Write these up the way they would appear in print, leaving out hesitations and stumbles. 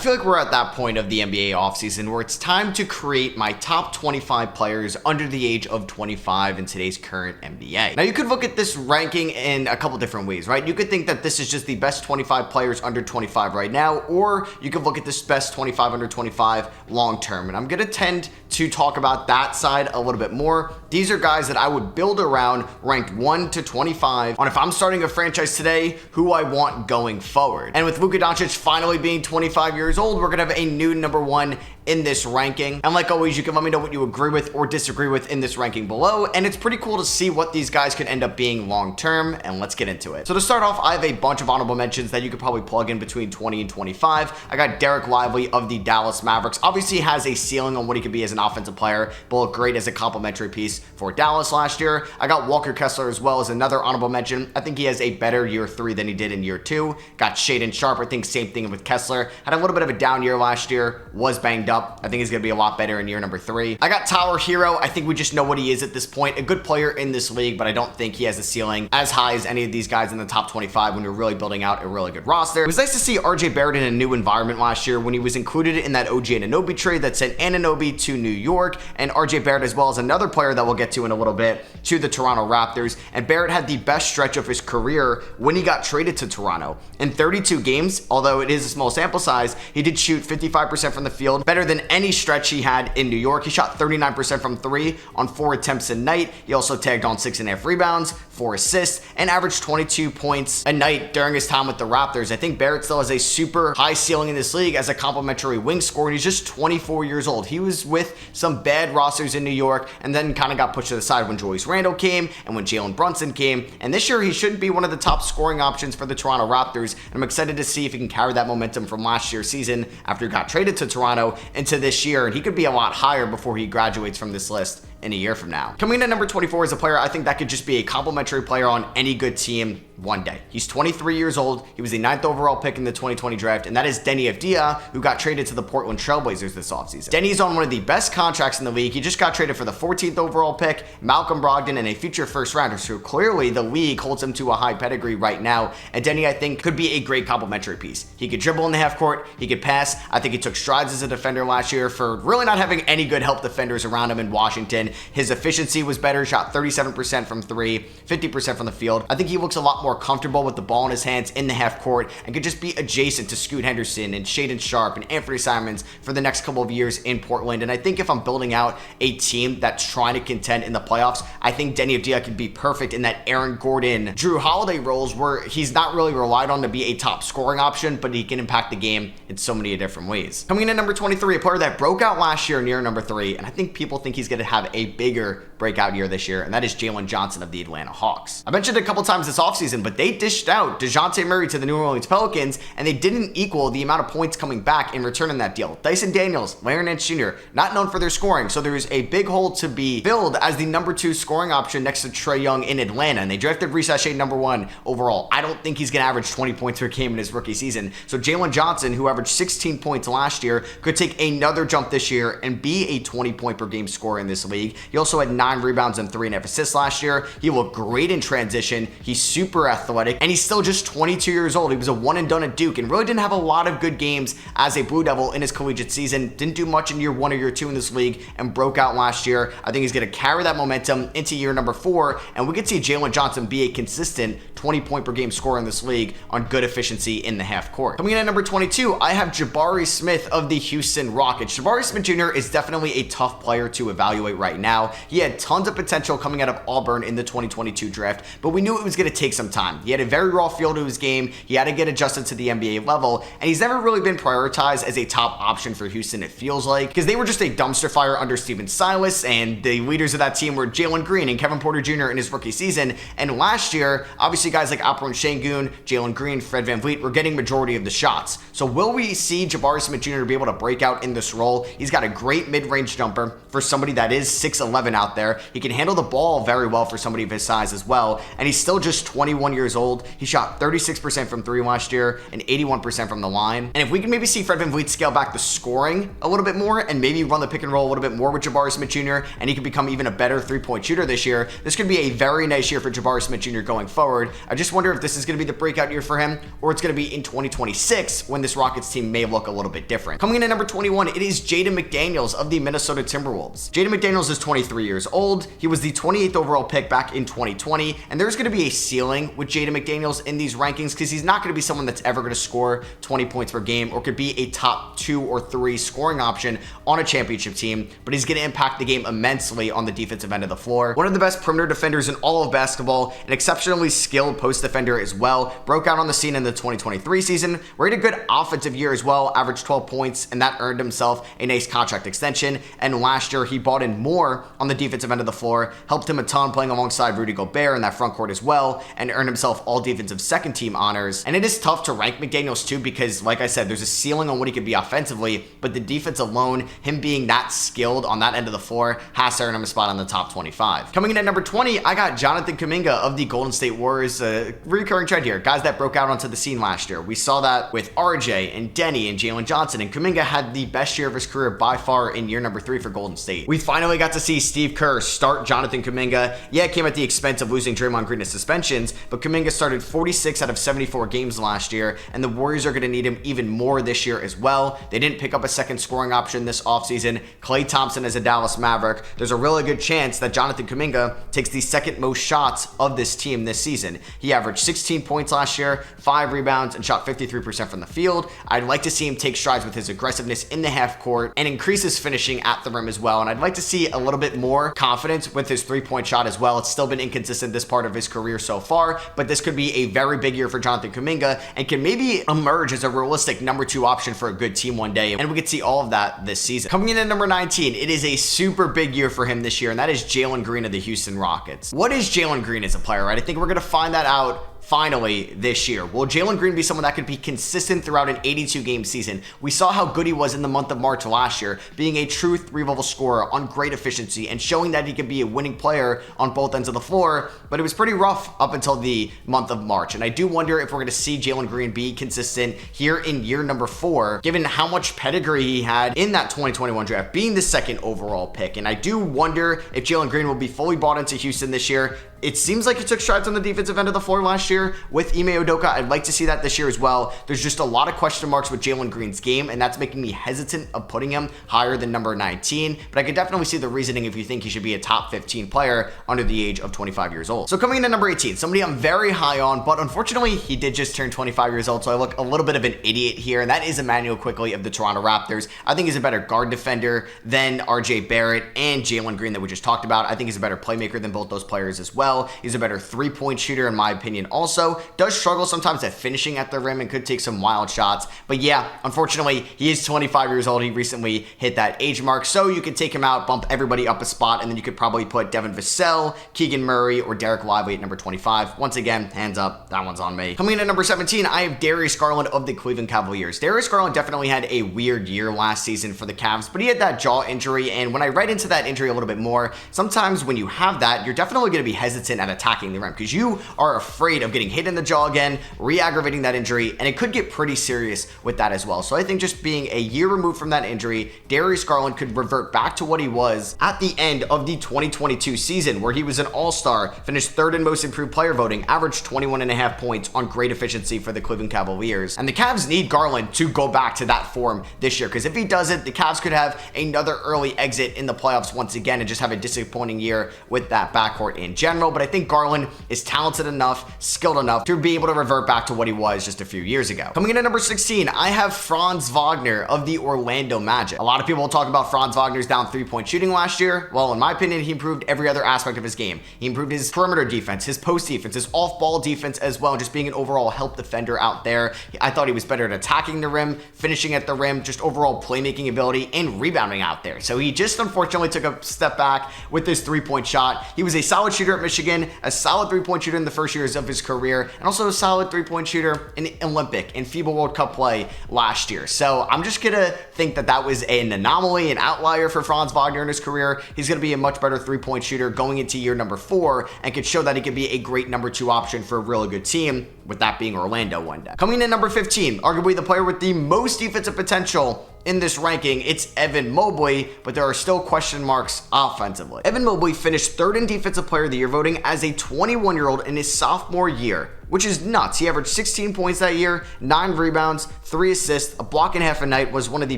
feel like we're at that point of the NBA offseason where it's time to create my top 25 players under the age of 25 in today's current NBA. Now, you could look at this ranking in a couple different ways, right? You could think that this is just the best 25 players under 25 right now, or you could look at this best 25 under 25 long term. And I'm going to tend to talk about that side a little bit more. These are guys that I would build around ranked 1 to 25 on if I'm starting a franchise today, who I want going forward. And with Luka Doncic finally being 25 years old, we're going to have a new number 1 in this ranking. And like always, you can let me know what you agree with or disagree with in this ranking below. And it's pretty cool to see what these guys could end up being long term. And let's get into it. So to start off, I have a bunch of honorable mentions that you could probably plug in between 20 and 25. I got Derek Lively of the Dallas Mavericks. Obviously, he has a ceiling on what he could be as an offensive player, but looked great as a complimentary piece for Dallas last year. I got Walker Kessler as well as another honorable mention. I think he has a better year 3 than he did in year 2. Got Shaedon Sharpe. I think same thing with Kessler. Had a little bit of a down year last year. Was banged up. I think he's going to be a lot better in year number 3. I got Tyler Hero. I think we just know what he is at this point. A good player in this league, but I don't think he has a ceiling as high as any of these guys in the top 25 when you're really building out a really good roster. It was nice to see RJ Barrett in a new environment last year when he was included in that OG Anunoby trade that sent Anunoby to New York, and RJ Barrett as well as another player that we'll get to in a little bit to the Toronto Raptors. And Barrett had the best stretch of his career when he got traded to Toronto. In 32 games, although it is a small sample size, he did shoot 55% from the field, better than any stretch he had in New York. He shot 39% from 3 on 4 attempts a night. He also tagged on 6.5 rebounds, 4 assists, and averaged 22 points a night during his time with the Raptors. I think Barrett still has a super high ceiling in this league as a complimentary wing scorer, and he's just 24 years old. He was with some bad rosters in New York and then kind of got pushed to the side when Julius Randle came and when Jalen Brunson came. And this year, he should be one of the top scoring options for the Toronto Raptors. And I'm excited to see if he can carry that momentum from last year's season after he got traded to Toronto into this year. And he could be a lot higher before he graduates from this list in a year from now. Coming in at number 24 is a player I think that could just be a complimentary player on any good team one day. He's 23 years old. He was the 9th overall pick in the 2020 draft, and that is Deni Avdija, who got traded to the Portland Trailblazers this offseason. Deni's on one of the best contracts in the league. He just got traded for the 14th overall pick, Malcolm Brogdon, and a future first rounder. So clearly the league holds him to a high pedigree right now, and Deni, I think, could be a great complimentary piece. He could dribble in the half court. He could pass. I think he took strides as a defender last year for really not having any good help defenders around him in Washington. His efficiency was better, shot 37% from 3, 50% from the field. I think he looks a lot more comfortable with the ball in his hands in the half court and could just be adjacent to Scoot Henderson and Shaedon Sharpe and Anthony Simons for the next couple of years in Portland. And I think if I'm building out a team that's trying to contend in the playoffs, I think Deni Avdija could be perfect in that Aaron Gordon, Drew Holiday roles where he's not really relied on to be a top scoring option, but he can impact the game in so many different ways. Coming in at number 23, a player that broke out last year in year number 3, and I think people think he's going to have a bigger breakout year this year, and that is Jalen Johnson of the Atlanta Hawks. I mentioned it a couple times this offseason, but they dished out DeJounte Murray to the New Orleans Pelicans, and they didn't equal the amount of points coming back in return in that deal. Dyson Daniels, Larry Nance Jr., not known for their scoring, so there's a big hole to be filled as the number 2 scoring option next to Trae Young in Atlanta, and they drafted Reece Shea number 1 overall. I don't think he's going to average 20 points per game in his rookie season, so Jalen Johnson, who averaged 16 points last year, could take another jump this year and be a 20-point per game scorer in this league. He also had 9 rebounds and 3.5 assists last year. He looked great in transition. He's super athletic, and he's still just 22 years old. He was a one and done at Duke and really didn't have a lot of good games as a Blue Devil in his collegiate season. Didn't do much in year 1 or year 2 in this league and broke out last year. I think he's going to carry that momentum into year number 4, and we could see Jalen Johnson be a consistent 20-point per game scorer in this league on good efficiency in the half court. Coming in at number 22, I have Jabari Smith of the Houston Rockets. Jabari Smith Jr. is definitely a tough player to evaluate right now. He had tons of potential coming out of Auburn in the 2022 draft, but we knew it was going to take some time. He had a very raw feel to his game. He had to get adjusted to the NBA level, and he's never really been prioritized as a top option for Houston, it feels like, because they were just a dumpster fire under Steven Silas, and the leaders of that team were Jalen Green and Kevin Porter Jr. in his rookie season. And last year, obviously guys like Alperen Şengün, Jalen Green, Fred VanVleet were getting majority of the shots. So will we see Jabari Smith Jr. be able to break out in this role? He's got a great mid-range jumper for somebody that is 6'11" out there. He can handle the ball very well for somebody of his size as well, and he's still just 21 years old. He shot 36% from 3 last year and 81% from the line. And if we can maybe see Fred VanVleet scale back the scoring a little bit more and maybe run the pick and roll a little bit more with Jabari Smith Jr., and he could become even a better three-point shooter this year, this could be a very nice year for Jabari Smith Jr. going forward. I just wonder if this is going to be the breakout year for him, or it's going to be in 2026 when this Rockets team may look a little bit different. Coming in at number 21, it is Jaden McDaniels of the Minnesota Timberwolves. Jaden McDaniels is 23 years old. He was the 28th overall pick back in 2020, and there's going to be a ceiling with Jaden McDaniels in these rankings because he's not going to be someone that's ever going to score 20 points per game or could be a top 2 or 3 scoring option on a championship team, but he's going to impact the game immensely on the defensive end of the floor. One of the best perimeter defenders in all of basketball, an exceptionally skilled post defender as well, broke out on the scene in the 2023 season where he had a good offensive year as well, averaged 12 points, and that earned himself a nice contract extension. And last year he bought in more on the defensive end of the floor, helped him a ton playing alongside Rudy Gobert in that front court as well, and earned himself all defensive second team honors. And it is tough to rank McDaniels too because, like I said, there's a ceiling on what he could be offensively, but the defense alone, him being that skilled on that end of the floor, has to earn him a spot on the top 25. Coming in at number 20, I got Jonathan Kuminga of the Golden State Warriors. A recurring trend here, guys that broke out onto the scene last year. We saw that with RJ and Denny and Jalen Johnson, and Kuminga had the best year of his career by far in year number 3 for Golden State. We finally got to see Steve Kerr start Jonathan Kuminga. Yeah, it came at the expense of losing Draymond Green to suspensions, but Kuminga started 46 out of 74 games last year, and the Warriors are going to need him even more this year as well. They didn't pick up a second scoring option this offseason. Klay Thompson is a Dallas Maverick. There's a really good chance that Jonathan Kuminga takes the second most shots of this team this season. He averaged 16 points last year, 5 rebounds, and shot 53% from the field. I'd like to see him take strides with his aggressiveness in the half court and increase his finishing at the rim as well. And I'd like to see a little bit more confidence with his three-point shot as well. It's still been inconsistent this part of his career so far, but this could be a very big year for Jonathan Kuminga and can maybe emerge as a realistic number 2 option for a good team one day. And we could see all of that this season. Coming in at number 19, it is a super big year for him this year, and that is Jalen Green of the Houston Rockets. What is Jalen Green as a player, right? I think we're going to find that out finally this year. Will Jalen Green be someone that could be consistent throughout an 82-game season? We saw how good he was in the month of March last year, being a true 3-level scorer on great efficiency and showing that he could be a winning player on both ends of the floor, but it was pretty rough up until the month of March. And I do wonder if we're going to see Jalen Green be consistent here in year number 4, given how much pedigree he had in that 2021 draft, being the second overall pick. And I do wonder if Jalen Green will be fully bought into Houston this year. It seems like he took strides on the defensive end of the floor last year with Ime Udoka. I'd like to see that this year as well. There's just a lot of question marks with Jalen Green's game, and that's making me hesitant of putting him higher than number 19. But I could definitely see the reasoning if you think he should be a top 15 player under the age of 25 years old. So coming in at number 18, somebody I'm very high on, but unfortunately he did just turn 25 years old, so I look a little bit of an idiot here, and that is Emmanuel Quickley of the Toronto Raptors. I think he's a better guard defender than RJ Barrett and Jalen Green that we just talked about. I think he's a better playmaker than both those players as well. He's a better three-point shooter in my opinion also. Does struggle sometimes at finishing at the rim and could take some wild shots. But yeah, unfortunately, he is 25 years old. He recently hit that age mark. So you could take him out, bump everybody up a spot, and then you could probably put Devin Vassell, Keegan Murray, or Derek Lively at number 25. Once again, hands up, that one's on me. Coming in at number 17, I have Darius Garland of the Cleveland Cavaliers. Darius Garland definitely had a weird year last season for the Cavs, but he had that jaw injury, and when I read into that injury a little bit more, sometimes when you have that, you're definitely going to be hesitant at attacking the rim because you are afraid of getting hit in the jaw again, re-aggravating that injury, and it could get pretty serious with that as well. So I think just being a year removed from that injury, Darius Garland could revert back to what he was at the end of the 2022 season, where he was an all-star, finished third in most improved player voting, averaged 21.5 points on great efficiency for the Cleveland Cavaliers. And the Cavs need Garland to go back to that form this year, because if he doesn't, the Cavs could have another early exit in the playoffs once again and just have a disappointing year with that backcourt in general. But I think Garland is talented enough, skilled enough to be able to revert back to what he was just a few years ago. Coming in at number 16, I have Franz Wagner of the Orlando Magic. A lot of people will talk about Franz Wagner's down three-point shooting last year. Well, in my opinion, he improved every other aspect of his game. He improved his perimeter defense, his post defense, his off-ball defense as well, just being an overall help defender out there. I thought he was better at attacking the rim, finishing at the rim, just overall playmaking ability, and rebounding out there. So he just unfortunately took a step back with his three-point shot. He was a solid shooter at Michigan Michigan, a solid three-point shooter in the first years of his career, and also a solid three-point shooter in Olympic and FIBA World Cup play last year. So I'm just going to think that that was an anomaly, an outlier for Franz Wagner in his career. He's going to be a much better three-point shooter going into year number 4 and could show that he could be a great number 2 option for a really good team, with that being Orlando one day. Coming in at number 15, arguably the player with the most defensive potential in this ranking, it's Evan Mobley, but there are still question marks offensively. Evan Mobley finished 3rd in Defensive Player of the Year voting as a 21-year-old in his sophomore year, which is nuts. He averaged 16 points that year, 9 rebounds, 3 assists, a block and a half a night, was one of the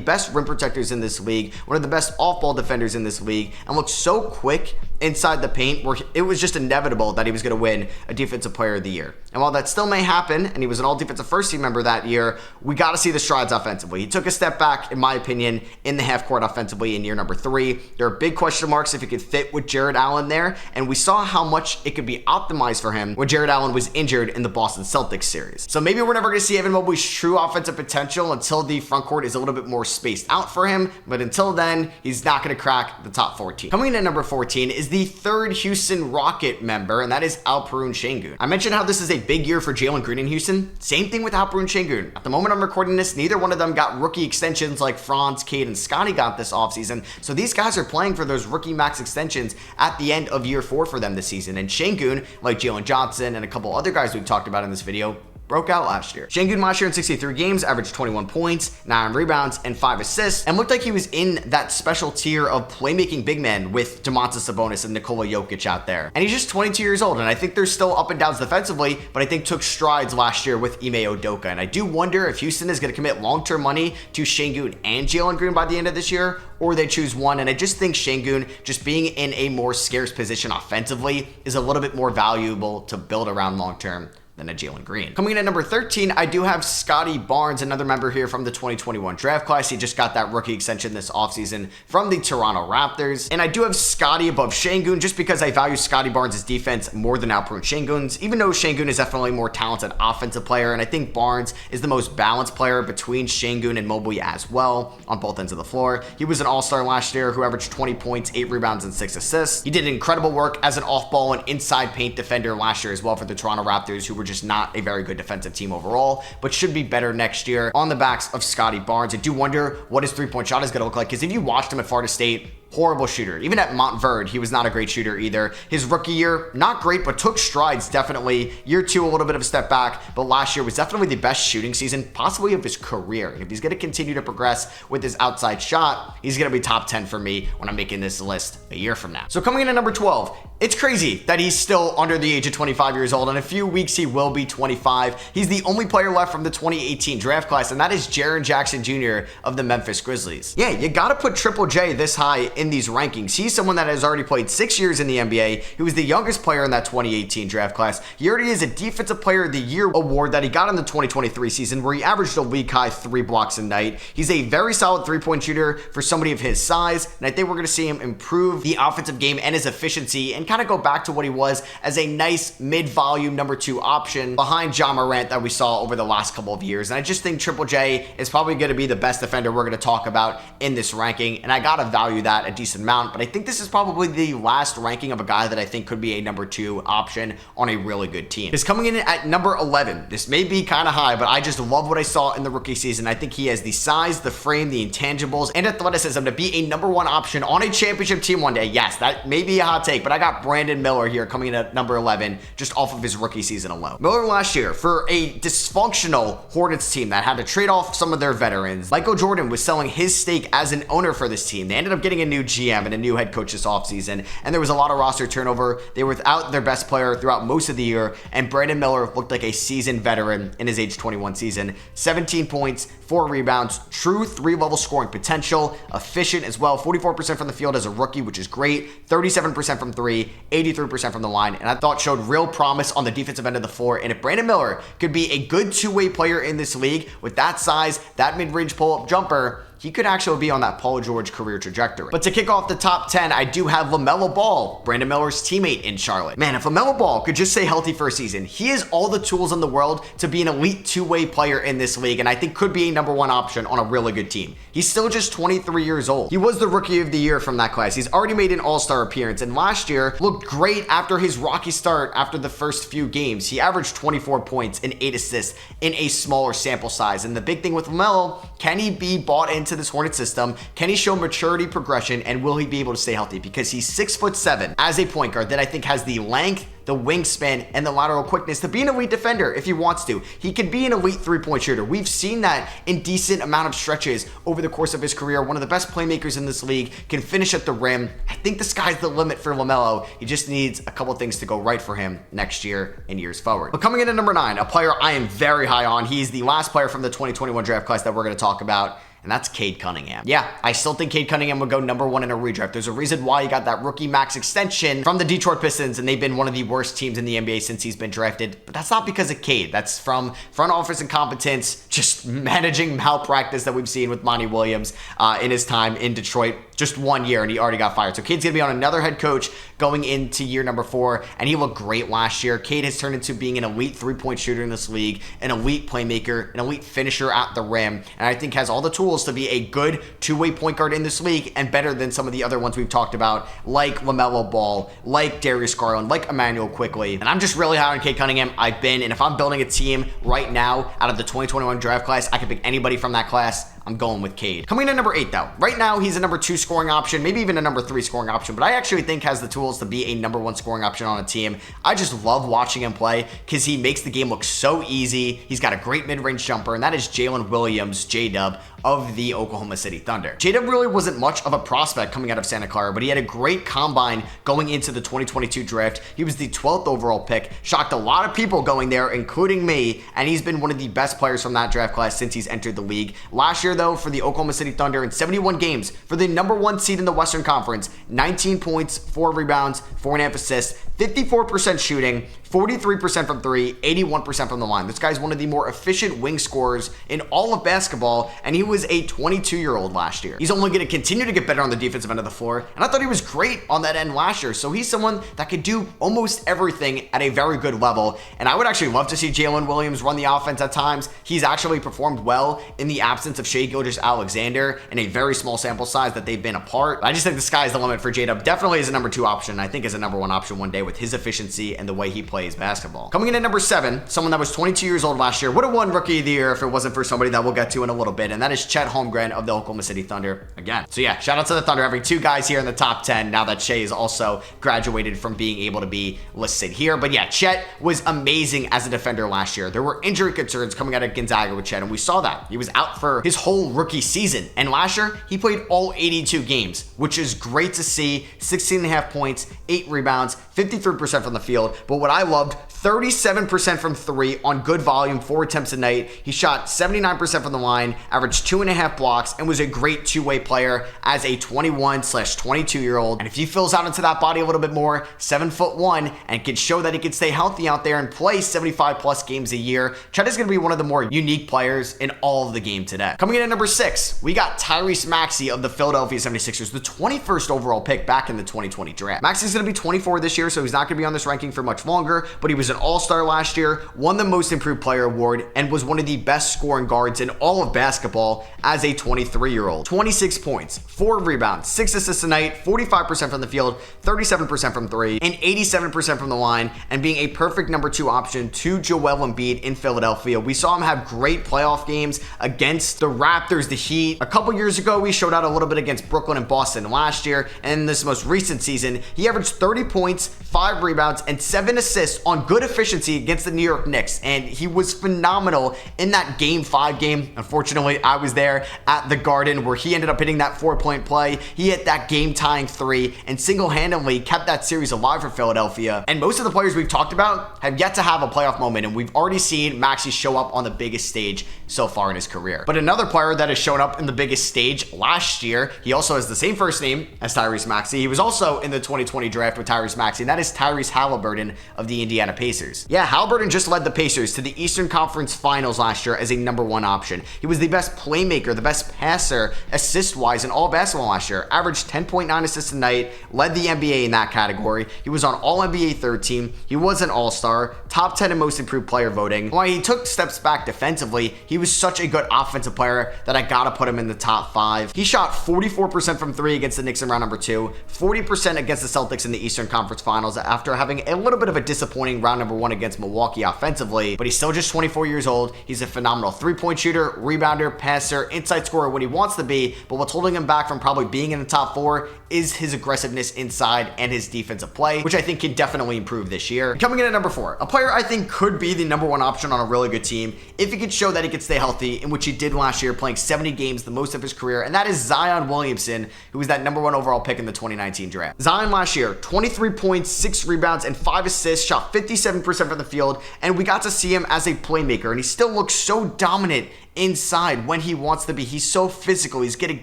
best rim protectors in this league, one of the best off-ball defenders in this league, and looked so quick inside the paint where it was just inevitable that he was going to win a Defensive Player of the Year. And while that still may happen, and he was an all-defensive first-team member that year, we got to see the strides offensively. He took a step back, in my opinion, in the half court offensively in year number 3. There are big question marks if he could fit with Jared Allen there, and we saw how much it could be optimized for him when Jared Allen was injured in the Boston Celtics series. So maybe we're never going to see Evan Mobley's true offensive potential until the front court is a little bit more spaced out for him, but until then, he's not going to crack the top 14. Coming in at number 14 is the 3rd Houston Rocket member, and that is Alperen Şengün. I mentioned how this is a big year for Jalen Green in Houston. Same thing with Alperen Şengün. At the moment I'm recording this, neither one of them got rookie extensions like Franz, Cade, and Scotty got this offseason, so these guys are playing for those rookie max extensions at the end of year 4 for them this season, and Şengün, like Jalen Johnson and a couple other guys we've talked about in this video, broke out last year. Şengün last year in 63 games averaged 21 points, 9 rebounds, and 5 assists, and looked like he was in that special tier of playmaking big men with Domantas Sabonis and Nikola Jokic out there. And he's just 22 years old, and I think there's still up and downs defensively, but I think took strides last year with Ime Udoka. And I do wonder if Houston is going to commit long-term money to Şengün and Jalen Green by the end of this year, or they choose one. And I just think Şengün, just being in a more scarce position offensively, is a little bit more valuable to build around long-term than a Jalen Green. Coming in at number 13, I do have Scotty Barnes, another member here from the 2021 draft class. He just got that rookie extension this offseason from the Toronto Raptors. And I do have Scotty above Şengün just because I value Scotty Barnes' defense more than Alperen Şengün's, even though Şengün is definitely a more talented offensive player. And I think Barnes is the most balanced player between Şengün and Mobley as well on both ends of the floor. He was an all-star last year who averaged 20 points, 8 rebounds, and 6 assists. He did incredible work as an off-ball and inside paint defender last year as well for the Toronto Raptors, who were just not a very good defensive team overall, but should be better next year on the backs of Scotty Barnes. I do wonder what his three-point shot is going to look like, because if you watched him at Florida State, horrible shooter. Even at Montverde, he was not a great shooter either. His rookie year, not great, but took strides definitely. Year 2, a little bit of a step back, but last year was definitely the best shooting season, possibly of his career. And if he's going to continue to progress with his outside shot, he's going to be top 10 for me when I'm making this list a year from now. So coming in at number 12, it's crazy that he's still under the age of 25 years old. In a few weeks, he will be 25. He's the only player left from the 2018 draft class, and that is Jaren Jackson Jr. of the Memphis Grizzlies. Yeah, you got to put Triple J this high in these rankings. He's someone that has already played 6 years in the NBA. He was the youngest player in that 2018 draft class. He already has a Defensive Player of the Year award that he got in the 2023 season, where he averaged a league-high 3 blocks a night. He's a very solid three-point shooter for somebody of his size, and I think we're going to see him improve the offensive game and his efficiency and kind of go back to what he was as a nice mid-volume number 2 option behind Ja Morant that we saw over the last couple of years. And I just think Triple J is probably going to be the best defender we're going to talk about in this ranking, and I got to value that a decent amount, but I think this is probably the last ranking of a guy that I think could be a number 2 option on a really good team. He's coming in at number 11. This may be kind of high, but I just love what I saw in the rookie season. I think he has the size, the frame, the intangibles, and athleticism to be a number 1 option on a championship team one day. Yes, that may be a hot take, but I got Brandon Miller here coming in at number 11 just off of his rookie season alone. Miller last year, for a dysfunctional Hornets team that had to trade off some of their veterans, Michael Jordan was selling his stake as an owner for this team. They ended up getting a new GM and a new head coach this offseason, and there was a lot of roster turnover. They were without their best player throughout most of the year, and Brandon Miller looked like a seasoned veteran in his age 21 season. 17 points, 4 rebounds, true 3-level scoring potential, efficient as well, 44% from the field as a rookie, which is great, 37% from 3, 83% from the line, and I thought showed real promise on the defensive end of the floor. And if Brandon Miller could be a good two-way player in this league with that size, that mid-range pull-up jumper, he could actually be on that Paul George career trajectory. But to kick off the top 10, I do have LaMelo Ball, Brandon Miller's teammate in Charlotte. Man, if LaMelo Ball could just stay healthy for a season, he has all the tools in the world to be an elite two-way player in this league, and I think could be a #1 option on a really good team. He's still just 23 years old. He was the rookie of the year from that class. He's already made an all-star appearance, and last year looked great after his rocky start after the first few games. He averaged 24 points and 8 assists in a smaller sample size. And the big thing with LaMelo, can he be bought into this Hornet system? Can he show maturity progression, and will he be able to stay healthy? Because he's 6'7" as a point guard that I think has the length, the wingspan, and the lateral quickness to be an elite defender if he wants to. He could be an elite three-point shooter. We've seen that in decent amount of stretches over the course of his career. One of the best playmakers in this league, can finish at the rim. I think the sky's the limit for LaMelo. He just needs a couple things to go right for him next year and years forward. But coming in at number 9, a player I am very high on. He's the last player from the 2021 draft class that we're going to talk about, and that's Cade Cunningham. Yeah, I still think Cade Cunningham would go #1 in a redraft. There's a reason why he got that rookie max extension from the Detroit Pistons, and they've been one of the worst teams in the NBA since he's been drafted. But that's not because of Cade. That's from front office incompetence, just managing malpractice that we've seen with Monty Williams in his time in Detroit. Just 1 year, and he already got fired. So Cade's going to be on another head coach going into year number 4, and he looked great last year. Cade has turned into being an elite three-point shooter in this league, an elite playmaker, an elite finisher at the rim, and I think has all the tools to be a good two-way point guard in this league, and better than some of the other ones we've talked about, like LaMelo Ball, like Darius Garland, like Emmanuel Quickley. And I'm just really high on Cade Cunningham. I've been, and if I'm building a team right now out of the 2021 draft class, I can pick anybody from that class. I'm going with Cade. Coming in at number 8, though. Right now, he's a #2 scoring option, maybe even a #3 scoring option, but I actually think has the tools to be a #1 scoring option on a team. I just love watching him play because he makes the game look so easy. He's got a great mid-range jumper, and that is Jalen Williams, J-Dub, of the Oklahoma City Thunder. J-Dub really wasn't much of a prospect coming out of Santa Clara, but he had a great combine going into the 2022 draft. He was the 12th overall pick, shocked a lot of people going there, including me, and he's been one of the best players from that draft class since he's entered the league. Last year, though, for the Oklahoma City Thunder in 71 games for the #1 seed in the Western Conference, 19 points, 4 rebounds, 4.5 assists, 54% shooting, 43% from 3, 81% from the line. This guy's one of the more efficient wing scorers in all of basketball, and he was a 22-year-old last year. He's only going to continue to get better on the defensive end of the floor, and I thought he was great on that end last year. So he's someone that could do almost everything at a very good level, and I would actually love to see Jalen Williams run the offense at times. He's actually performed well in the absence of Shai Gilgeous-Alexander in a very small sample size that they've been apart. I just think the sky's the limit for J-Dub. Definitely is a #2 option. I think is a #1 option one day with his efficiency and the way he plays basketball. Coming in at number 7, someone that was 22 years old last year, would have won Rookie of the Year if it wasn't for somebody that we'll get to in a little bit, and that is Chet Holmgren of the Oklahoma City Thunder again. So yeah, shout out to the Thunder having 2 guys here in the top 10 now that Shai is also graduated from being able to be listed here. But yeah, Chet was amazing as a defender last year. There were injury concerns coming out of Gonzaga with Chet, and we saw that. He was out for his whole rookie season, and last year he played all 82 games, which is great to see. 16.5 points, 8 rebounds, 53% from the field. But what I loved, 37% from 3 on good volume, 4 attempts a night. He shot 79% from the line, averaged 2.5 blocks, and was a great two-way player as a 21/22-year-old. And if he fills out into that body a little bit more, 7'1", and can show that he can stay healthy out there and play 75+ games a year, Chet is going to be one of the more unique players in all of the game today. Coming in at number 6, we got Tyrese Maxey of the Philadelphia 76ers, the 21st overall pick back in the 2020 draft. Maxey's going to be 24 this year, so he's not going to be on this ranking for much longer, but he was an all-star last year, won the Most Improved Player award, and was one of the best scoring guards in all of basketball as a 23-year-old. 26 points, 4 rebounds, 6 assists a night, 45% from the field, 37% from 3, and 87% from the line, and being a perfect #2 option to Joel Embiid in Philadelphia. We saw him have great playoff games against the Raptors, the Heat. A couple years ago, he showed out a little bit against Brooklyn and Boston last year, and in this most recent season, he averaged 30 points, 5 rebounds, and 7 assists on good efficiency against the New York Knicks, and he was phenomenal in that Game 5 game. Unfortunately, I was there at the Garden where he ended up hitting that 4-point play. He hit that game-tying 3 and single-handedly kept that series alive for Philadelphia. And most of the players we've talked about have yet to have a playoff moment, and we've already seen Maxey show up on the biggest stage so far in his career. But another player that has shown up in the biggest stage last year, he also has the same first name as Tyrese Maxey. He was also in the 2020 draft with Tyrese Maxey, and that is Tyrese Halliburton of the the Indiana Pacers. Yeah, Haliburton just led the Pacers to the Eastern Conference Finals last year as a #1 option. He was the best playmaker, the best passer, assist-wise in all basketball last year. Averaged 10.9 assists a night, led the NBA in that category. He was on All-NBA third team. He was an All-Star, top 10 in most improved player voting. While he took steps back defensively, he was such a good offensive player that I gotta put him in the top 5. He shot 44% from 3 against the Knicks in round number 2, 40% against the Celtics in the Eastern Conference Finals after having a little bit of a disappointing round number 1 against Milwaukee offensively, but he's still just 24 years old. He's a phenomenal three-point shooter, rebounder, passer, inside scorer when he wants to be, but what's holding him back from probably being in the top 4 is his aggressiveness inside and his defensive play, which I think can definitely improve this year. Coming in at number 4, a player I think could be the #1 option on a really good team if he could show that he could stay healthy, in which he did last year, playing 70 games, the most of his career, and that is Zion Williamson, who was that #1 overall pick in the 2019 draft. Zion last year, 23 points, 6 rebounds, and 5 assists, shot 57% from the field, and we got to see him as a playmaker, and he still looks so dominant inside when he wants to be. He's so physical. He's going to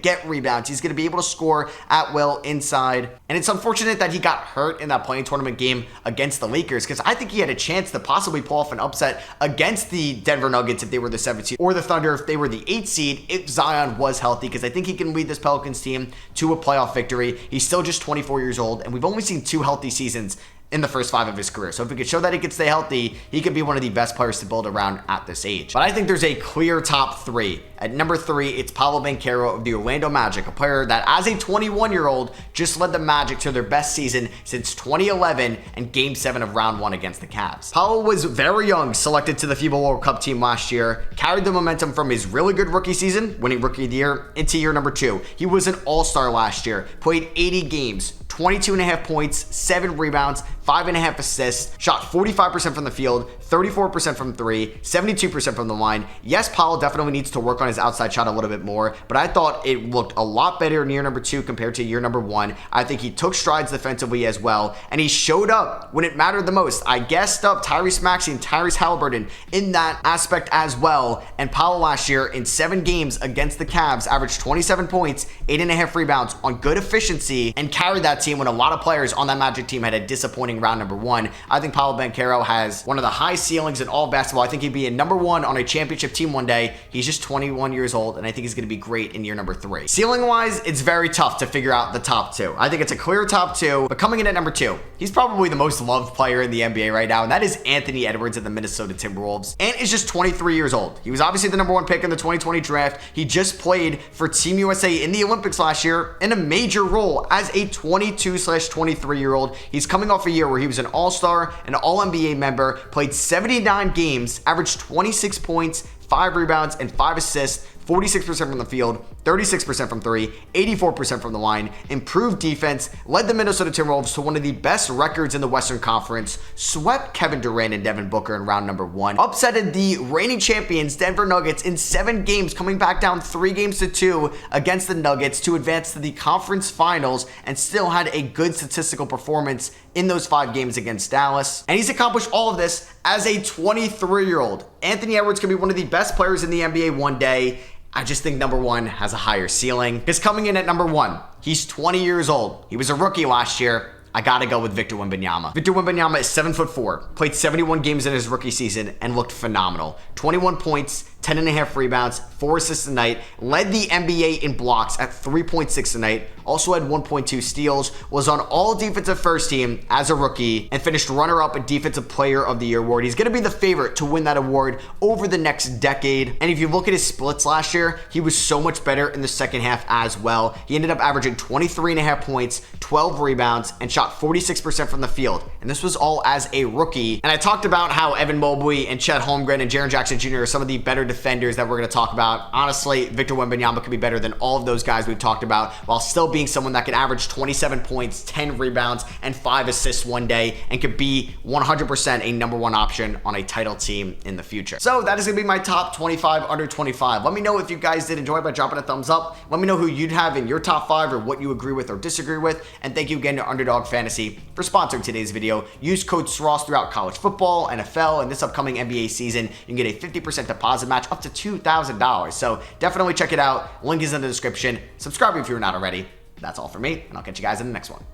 get rebounds. He's going to be able to score at will inside. And it's unfortunate that he got hurt in that playing tournament game against the Lakers, because I think he had a chance to possibly pull off an upset against the Denver Nuggets if they were the 7th seed, or the Thunder if they were the 8th seed, if Zion was healthy, because I think he can lead this Pelicans team to a playoff victory. He's still just 24 years old, and we've only seen 2 healthy seasons in the first 5 of his career. So if he could show that he could stay healthy, he could be one of the best players to build around at this age. But I think there's a clear top 3. At number 3, it's Paolo Banchero of the Orlando Magic, a player that as a 21-year-old just led the Magic to their best season since 2011 and Game 7 of Round 1 against the Cavs. Paolo was very young, selected to the FIBA World Cup team last year, carried the momentum from his really good rookie season, winning Rookie of the Year, into year number 2. He was an All-Star last year, played 80 games, 22.5 points, 7 rebounds, 5.5 assists, shot 45% from the field, 34% from 3, 72% from the line. Yes, Paolo definitely needs to work on his outside shot a little bit more, but I thought it looked a lot better in year number 2 compared to year number 1. I think he took strides defensively as well, and he showed up when it mattered the most. I gassed up Tyrese Maxey and Tyrese Haliburton in that aspect as well, and Paolo last year in 7 games against the Cavs averaged 27 points, 8.5 rebounds on good efficiency, and carried that team when a lot of players on that Magic team had a disappointing round number 1. I think Paolo Banchero has one of the high ceilings in all basketball. I think he'd be a #1 on a championship team one day. He's just 21 years old, and I think he's going to be great in year number 3. Ceiling wise, it's very tough to figure out the top 2. I think it's a clear top 2, but coming in at number 2, he's probably the most loved player in the NBA right now, and that is Anthony Edwards of the Minnesota Timberwolves. Ant is just 23 years old. He was obviously the #1 pick in the 2020 draft. He just played for Team USA in the Olympics last year in a major role as a 22/23-year-old. He's coming off a year where he was an All-Star, an All-NBA member, played 79 games, averaged 26 points, 5 rebounds, and 5 assists, 46% from the field, 36% from 3, 84% from the line, improved defense, led the Minnesota Timberwolves to one of the best records in the Western Conference, swept Kevin Durant and Devin Booker in round number 1, upsetted the reigning champions Denver Nuggets in 7 games, coming back down 3 games to 2 against the Nuggets to advance to the conference finals, and still had a good statistical performance in those 5 games against Dallas. And he's accomplished all of this as a 23-year-old. Anthony Edwards could be one of the best players in the NBA one day. I just think number 1 has a higher ceiling. Because coming in at number 1, he's 20 years old. He was a rookie last year. I gotta go with Victor Wembanyama. Victor Wembanyama is 7'4", played 71 games in his rookie season and looked phenomenal. 21 points, 10.5 rebounds, 4 assists a night, led the NBA in blocks at 3.6 a night, also had 1.2 steals, was on all defensive first team as a rookie, and finished runner-up in Defensive Player of the Year award. He's going to be the favorite to win that award over the next decade. And if you look at his splits last year, he was so much better in the second half as well. He ended up averaging 23.5 points, 12 rebounds, and shot 46% from the field. And this was all as a rookie. And I talked about how Evan Mobley and Chet Holmgren and Jaren Jackson Jr. are some of the better defenders that we're going to talk about. Honestly, Victor Wembanyama could be better than all of those guys we've talked about, while still being someone that could average 27 points, 10 rebounds, and 5 assists one day, and could be 100% a number 1 option on a title team in the future. So that is going to be my top 25 under 25. Let me know if you guys did enjoy by dropping a thumbs up. Let me know who you'd have in your top 5 or what you agree with or disagree with. And thank you again to Underdog Fantasy for sponsoring today's video. Use code SROS throughout college football, NFL, and this upcoming NBA season. You can get a 50% deposit match up to $2,000. So definitely check it out. Link is in the description. Subscribe if you're not already. That's all for me, and I'll catch you guys in the next one.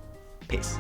Peace.